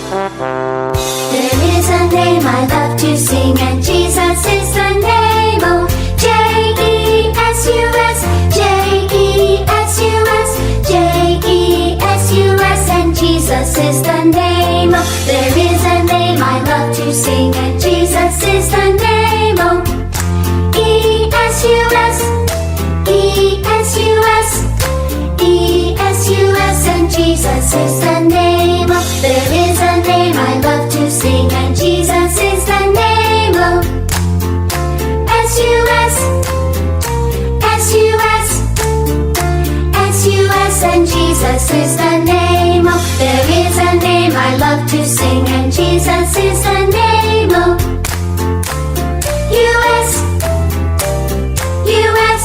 There is a name I love to sing, and Jesus is the name. Oh, J-E-S-U-S, J-E-S-U-S, J-E-S-U-S, and Jesus is the name. Oh, there is a name I love to sing, and Jesus is the name. Oh, E-S-U-S, E-S-U-S, E-S-U-S, and Jesus is the name. Oh, there is a name I love to sing, and Jesus is the name. Oh, S-U-S, S-U-S, S-U-S, and Jesus is the name. Oh, there is a name I love to sing, and Jesus is the name. Oh, U-S, U-S,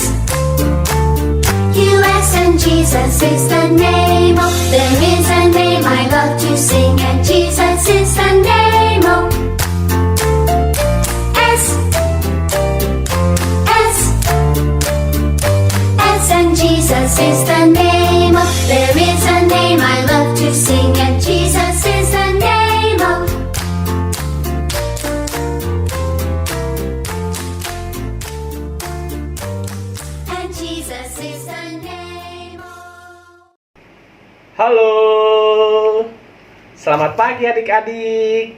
U-S, and Jesus is the name. Oh, there is a name I love to sing, and Jesus is the name. Oh, S, S, S, and Jesus is the name. Oh, there is a name I love to sing, and Jesus is the name. Oh, and Jesus is the name. Halo, selamat pagi adik-adik.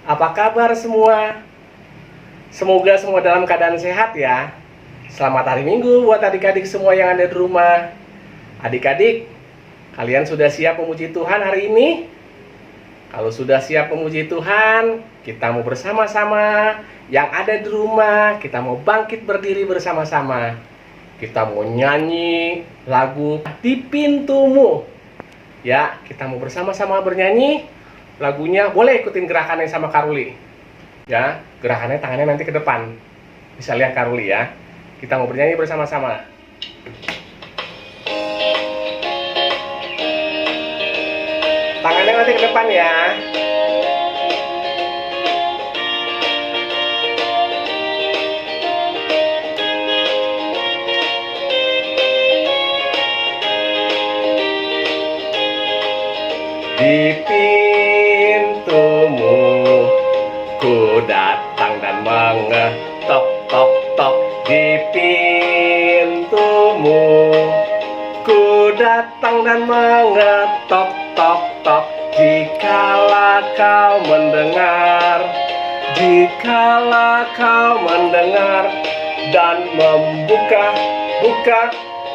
Apa kabar semua? Semoga semua dalam keadaan sehat ya. Selamat hari Minggu buat adik-adik semua yang ada di rumah. Adik-adik, kalian sudah siap memuji Tuhan hari ini? Kalau sudah siap memuji Tuhan, kita mau bersama-sama. Yang ada di rumah, kita mau bangkit berdiri bersama-sama. Kita mau nyanyi lagu Di Pintumu. Ya, kita mau bersama-sama bernyanyi lagunya. Boleh ikutin gerakannya sama Karuli. Ya, gerakannya tangannya nanti ke depan. Bisa lihat Karuli ya. Kita mau bernyanyi bersama-sama. Tangannya nanti ke depan ya. Di pintumu ku datang dan mengetok tok tok. Di pintumu ku datang dan mengetok tok tok. Jikalau kau mendengar, jikalau kau mendengar dan buka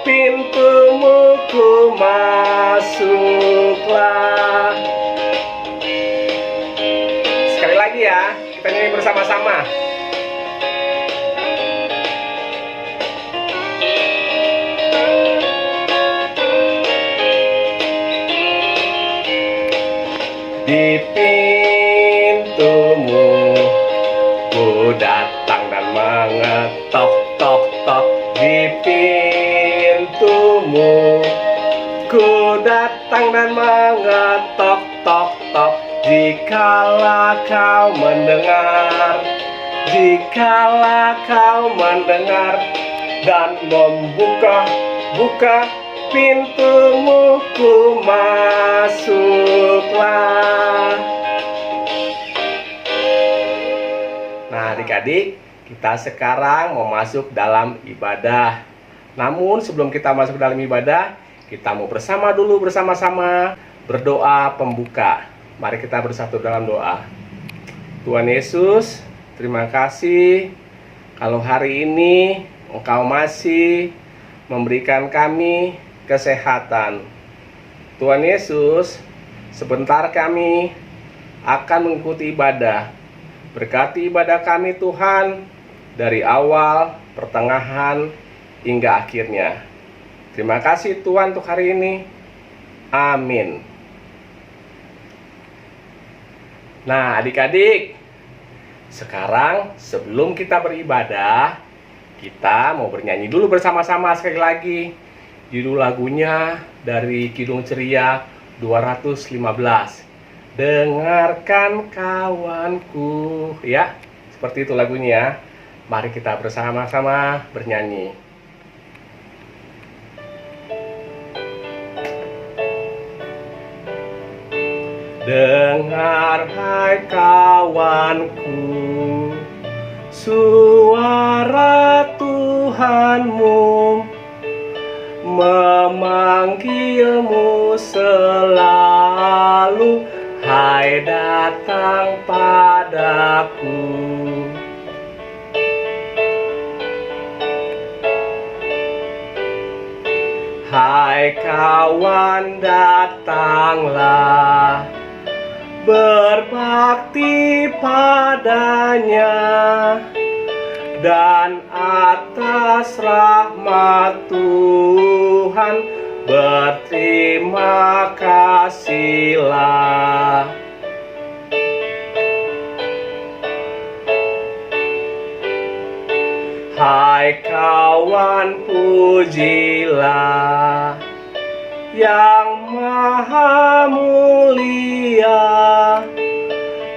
pintumu, ku masuklah. Sekali lagi ya, kita nyanyi bersama-sama. Di pintumu ku datang dan mengetok tok tok. Di pintumu ku datang dan mengetok tok tok. Jikalau kau mendengar, jikalau kau mendengar dan buka pintumu, ku masuklah. Nah adik-adik, kita sekarang mau masuk dalam ibadah. Namun sebelum kita masuk dalam ibadah, kita mau bersama-sama berdoa pembuka. Mari kita bersatu dalam doa. Tuhan Yesus, terima kasih kalau hari ini Engkau masih memberikan kami kesehatan. Tuhan Yesus, sebentar kami akan mengikuti ibadah. Berkati ibadah kami Tuhan, dari awal, pertengahan, hingga akhirnya. Terima kasih Tuhan untuk hari ini. Amin. Nah adik-adik, sekarang sebelum kita beribadah, kita mau bernyanyi dulu bersama-sama sekali lagi. Judul lagunya dari Kidung Ceria 215. Dengarkan kawanku, ya. Seperti itu lagunya. Mari kita bersama-sama bernyanyi. Dengar hai kawanku, suara Tuhanmu memanggilmu selalu, hai datang padaku. Hai kawan, datanglah berbakti padanya, dan atas rahmat Tuhan berterima kasihlah. Hai kawan, pujilah Yang Maha Mulia,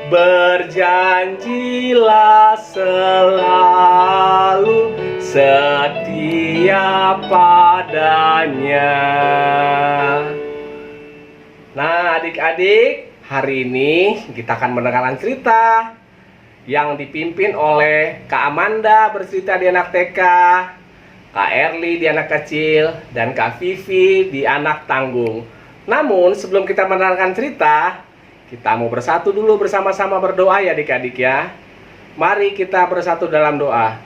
berjanjilah selalu setia padanya. Nah, adik-adik, hari ini kita akan mendengarkan cerita yang dipimpin oleh Kak Amanda bercerita di anak TK, Kak Erli di anak kecil, dan Kak Vivi di anak tanggung. Namun sebelum kita mendengarkan cerita, kita mau bersatu dulu bersama-sama berdoa ya adik-adik ya. Mari kita bersatu dalam doa.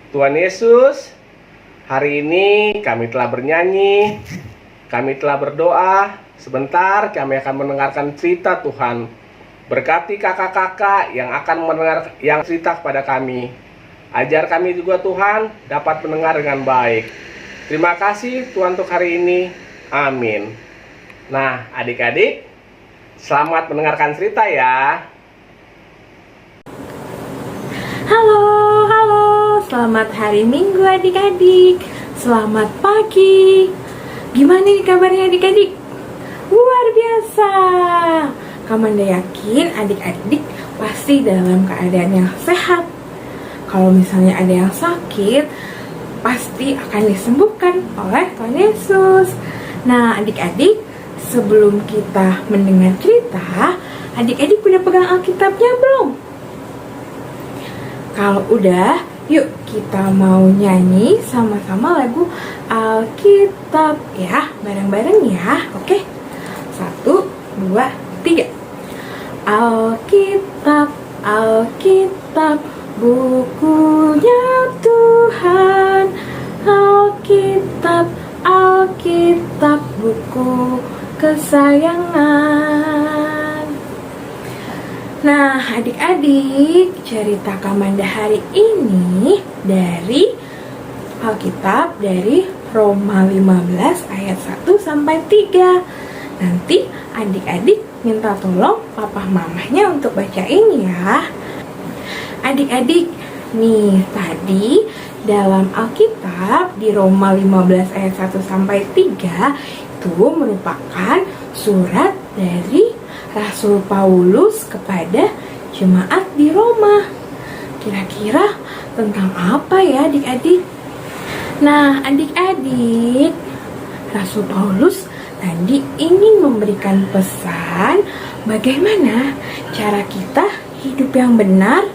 Tuhan Yesus, hari ini kami telah bernyanyi, kami telah berdoa. Sebentar kami akan mendengarkan cerita Tuhan. Berkati kakak-kakak yang akan mendengar yang cerita kepada kami. Ajar kami juga Tuhan dapat mendengar dengan baik. Terima kasih Tuhan untuk hari ini. Amin. Nah, adik-adik, selamat mendengarkan cerita ya. Halo, selamat hari Minggu adik-adik. Selamat pagi. Gimana nih kabarnya adik-adik? Luar biasa. Kamanda yakin adik-adik pasti dalam keadaan yang sehat. Kalau misalnya ada yang sakit, pasti akan disembuhkan oleh Tuhan Yesus. Nah, adik-adik, sebelum kita mendengar cerita, adik-adik udah pegang Alkitabnya belum? Kalau udah, yuk kita mau nyanyi sama-sama lagu Alkitab ya, bareng-bareng ya. Oke? 1, 2, 3. Alkitab, Alkitab, bukunya Tuhan. Alkitab, Alkitab, buku kesayangan. Nah, adik-adik, cerita Kamanda hari ini dari Alkitab dari Roma 15 ayat 1 sampai 3. Nanti adik-adik minta tolong papa mamahnya untuk bacain ya. Adik-adik, nih tadi dalam Alkitab di Roma 15 ayat 1 sampai 3 itu merupakan surat dari Rasul Paulus kepada jemaat di Roma. Kira-kira tentang apa ya adik-adik? Nah, adik-adik, Rasul Paulus tadi ingin memberikan pesan bagaimana cara kita hidup yang benar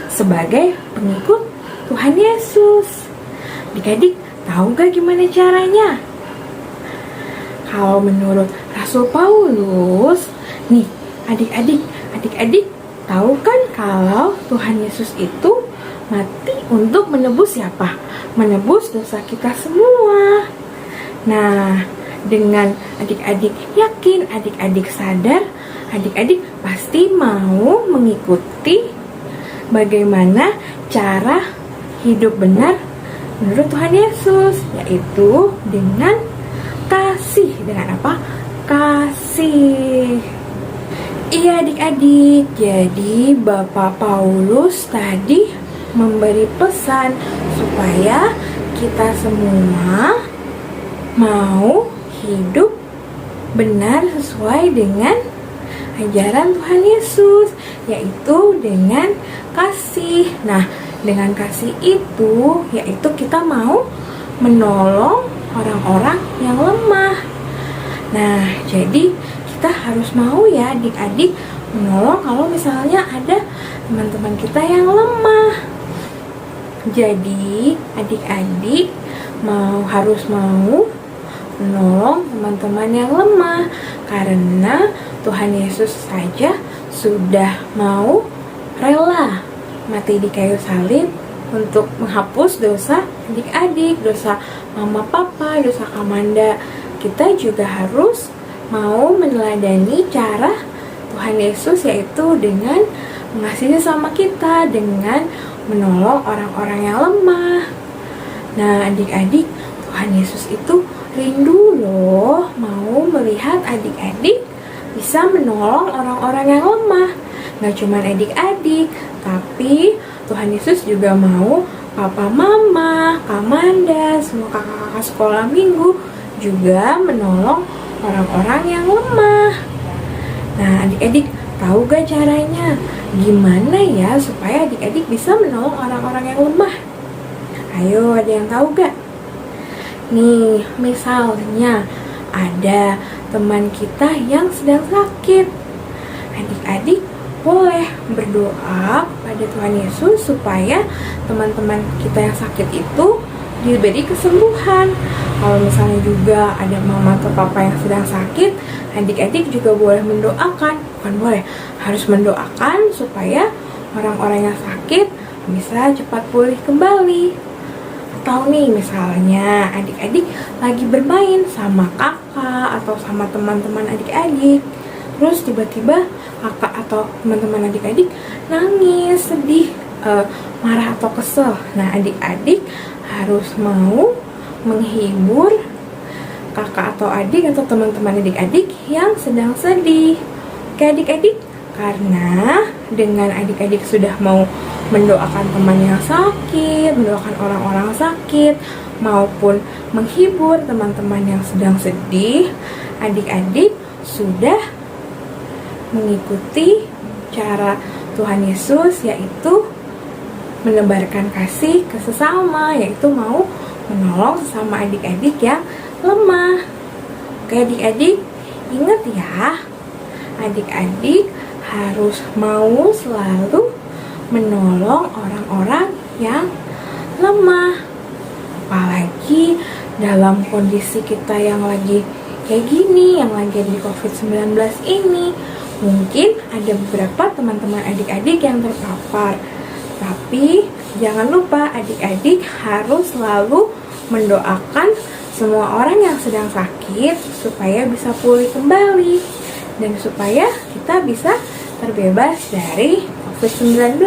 sebagai pengikut Tuhan Yesus. Adik-adik, tahu gak gimana caranya? Kalau menurut Rasul Paulus, nih adik-adik tahu kan kalau Tuhan Yesus itu mati untuk menebus siapa? Menebus dosa kita semua. Nah, dengan adik-adik yakin, adik-adik sadar, adik-adik pasti mau mengikuti bagaimana cara hidup benar menurut Tuhan Yesus, yaitu dengan kasih. Dengan apa? Kasih. Iya adik-adik, jadi Bapak Paulus tadi memberi pesan supaya kita semua mau hidup benar sesuai dengan ajaran Tuhan Yesus, yaitu dengan kasih. Nah, dengan kasih itu yaitu kita mau menolong orang-orang yang lemah. Nah, jadi kita harus mau ya adik-adik menolong kalau misalnya ada teman-teman kita yang lemah. Jadi adik-adik harus mau menolong teman-teman yang lemah, karena Tuhan Yesus saja sudah mau rela mati di kayu salib untuk menghapus dosa adik-adik, dosa mama papa, dosa Kamanda. Kita juga harus mau meneladani cara Tuhan Yesus, yaitu dengan mengasihi sama kita, dengan menolong orang-orang yang lemah. Nah adik-adik, Tuhan Yesus itu rindu loh mau melihat adik-adik bisa menolong orang-orang yang lemah. Gak cuma adik-adik, tapi Tuhan Yesus juga mau papa mama, Kamanda, semua kakak-kakak sekolah minggu juga menolong orang-orang yang lemah. Nah adik-adik, tahu gak caranya? Gimana ya supaya adik-adik bisa menolong orang-orang yang lemah? Ayo, ada yang tahu gak? Nih, misalnya ada teman kita yang sedang sakit. Adik-adik boleh berdoa pada Tuhan Yesus supaya teman-teman kita yang sakit itu diberi kesembuhan. Kalau misalnya juga ada mama atau papa yang sedang sakit, adik-adik juga boleh mendoakan. Bukan boleh, harus mendoakan supaya orang-orang yang sakit bisa cepat pulih kembali. Atau nih misalnya adik-adik lagi bermain sama kakak atau sama teman-teman adik-adik, terus tiba-tiba kakak atau teman-teman adik-adik nangis, sedih, marah atau kesel. Nah adik-adik harus mau menghibur kakak atau adik atau teman-teman adik-adik yang sedang sedih. Oke adik-adik, karena dengan adik-adik sudah mau mendoakan teman yang sakit, mendoakan orang-orang sakit, maupun menghibur teman-teman yang sedang sedih, adik-adik sudah mengikuti cara Tuhan Yesus, yaitu menebarkan kasih ke sesama, yaitu mau menolong sesama adik-adik yang lemah. Oke adik-adik, ingat ya, adik-adik harus mau selalu menolong orang-orang yang lemah. Apalagi dalam kondisi kita yang lagi kayak gini, yang lagi di COVID-19 ini, mungkin ada beberapa teman-teman adik-adik yang terpapar. Tapi jangan lupa adik-adik harus selalu mendoakan semua orang yang sedang sakit supaya bisa pulih kembali dan supaya kita bisa terbebas dari COVID-19.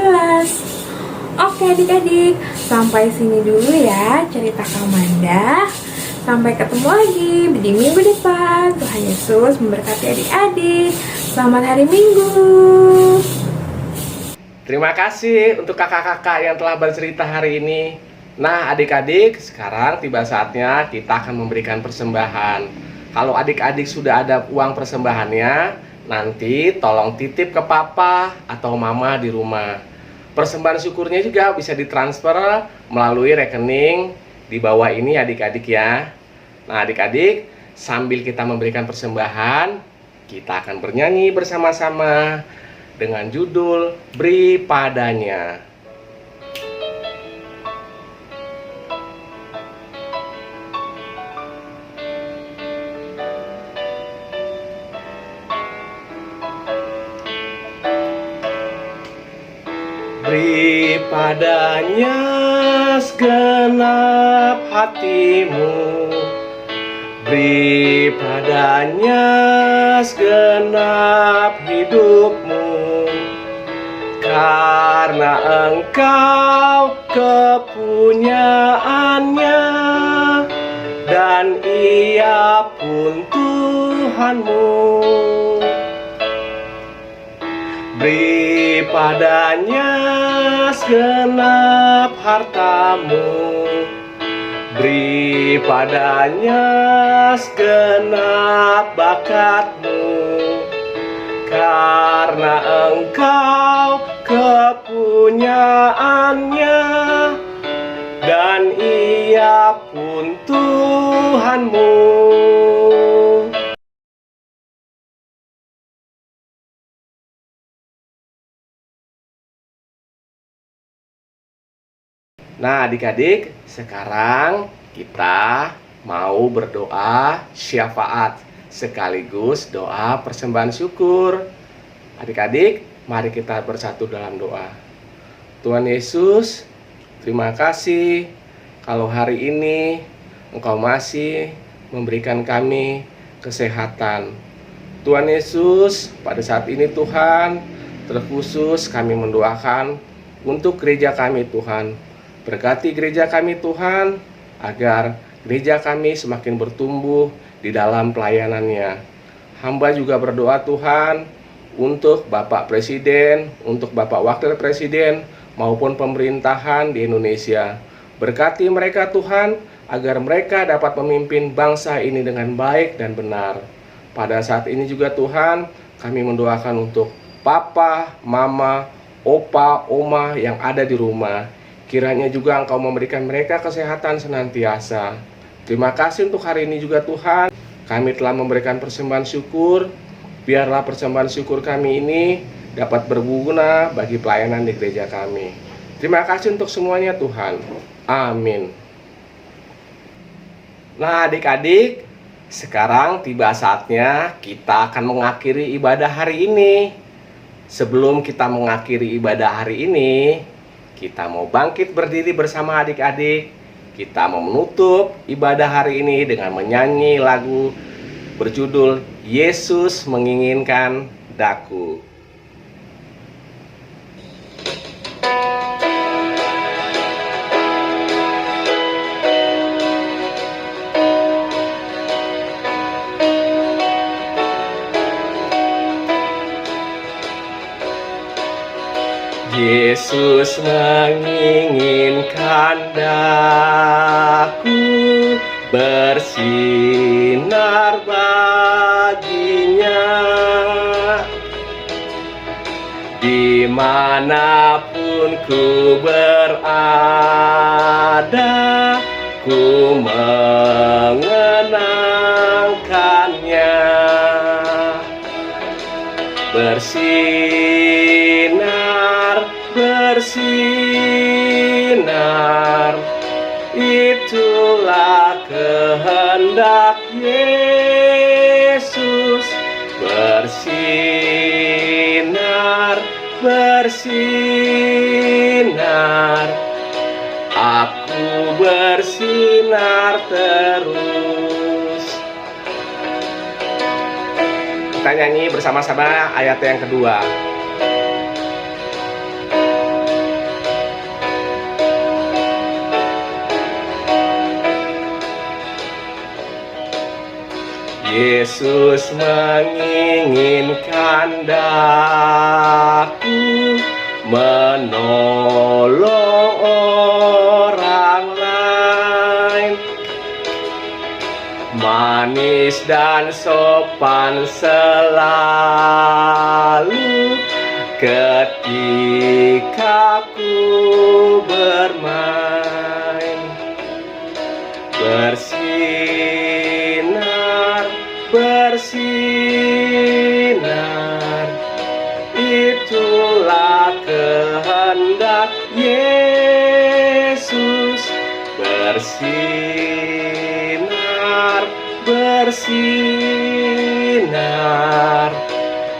Oke adik-adik, sampai sini dulu ya cerita Kamanda. Sampai ketemu lagi di minggu depan. Tuhan Yesus memberkati adik-adik. Selamat hari Minggu. Terima kasih untuk kakak-kakak yang telah bercerita hari ini. Nah adik-adik, sekarang tiba saatnya kita akan memberikan persembahan. Kalau adik-adik sudah ada uang persembahannya, nanti tolong titip ke papa atau mama di rumah. Persembahan syukurnya juga bisa ditransfer melalui rekening di bawah ini adik-adik ya. Nah adik-adik, sambil kita memberikan persembahan, kita akan bernyanyi bersama-sama dengan judul Beri Padanya. Beri padanya segenap hatimu, beri padanya segenap hidupmu, karena engkau kepunyaannya dan ia pun Tuhanmu. Beri padanya segenap hartamu, beri padanya segenap bakatmu, karena engkau kepunyaannya dan ia pun Tuhanmu. Nah, adik-adik, sekarang kita mau berdoa syafaat sekaligus doa persembahan syukur. Adik-adik, mari kita bersatu dalam doa. Tuhan Yesus, terima kasih kalau hari ini Engkau masih memberikan kami kesehatan. Tuhan Yesus, pada saat ini Tuhan, terkhusus kami mendoakan untuk gereja kami Tuhan. Berkati gereja kami Tuhan, agar gereja kami semakin bertumbuh di dalam pelayanannya. Hamba juga berdoa Tuhan untuk Bapak Presiden, untuk Bapak Wakil Presiden, maupun pemerintahan di Indonesia. Berkati mereka Tuhan, agar mereka dapat memimpin bangsa ini dengan baik dan benar. Pada saat ini juga Tuhan, kami mendoakan untuk Papa, Mama, Opa, Oma yang ada di rumah. Kiranya juga Engkau memberikan mereka kesehatan senantiasa. Terima kasih untuk hari ini juga Tuhan. Kami telah memberikan persembahan syukur. Biarlah persembahan syukur kami ini dapat berguna bagi pelayanan di gereja kami. Terima kasih untuk semuanya Tuhan. Amin. Nah adik-adik, sekarang tiba saatnya kita akan mengakhiri ibadah hari ini. Sebelum kita mengakhiri ibadah hari ini, kita mau bangkit berdiri bersama adik-adik. Kita mau menutup ibadah hari ini dengan menyanyi lagu berjudul Yesus Menginginkan Daku. Yesus menginginkan daku bersinar baginya, dimanapun ku berada, ku mengenangkannya. Bersinar, itulah kehendak Yesus. Bersinar, aku bersinar terus. Kita nyanyi bersama-sama ayat yang kedua. Yesus menginginkan daku menolong orang lain, manis dan sopan selalu ketika ku bermain. Bersinar, itulah kehendak Yesus. Bersinar,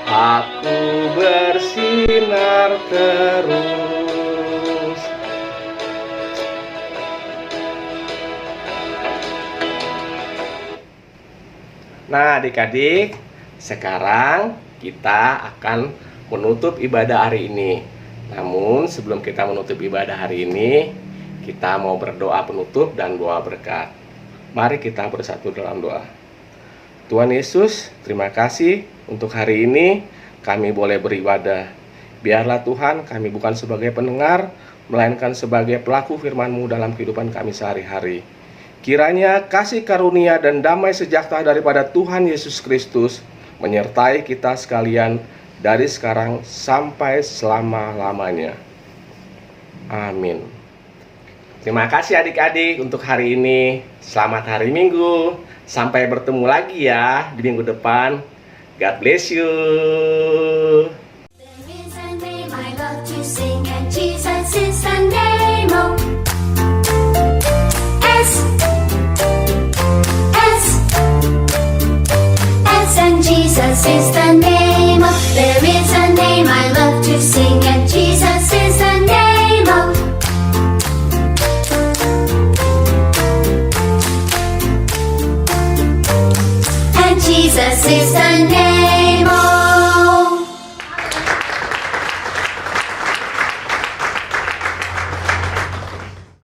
aku bersinar terus. Nah adik-adik, sekarang kita akan menutup ibadah hari ini. Namun sebelum kita menutup ibadah hari ini, kita mau berdoa penutup dan doa berkat. Mari kita bersatu dalam doa. Tuhan Yesus, terima kasih untuk hari ini kami boleh beribadah. Biarlah Tuhan kami bukan sebagai pendengar, melainkan sebagai pelaku firman-Mu dalam kehidupan kami sehari-hari. Kiranya kasih karunia dan damai sejahtera daripada Tuhan Yesus Kristus menyertai kita sekalian dari sekarang sampai selama-lamanya. Amin. Terima kasih adik-adik untuk hari ini. Selamat hari Minggu. Sampai bertemu lagi ya di minggu depan. God bless you. There is a name I love to sing, and Jesus is the name. Oh. Jesus is the name. Oh, there is a name I love to sing, and Jesus is the name. Oh. And Jesus is the name.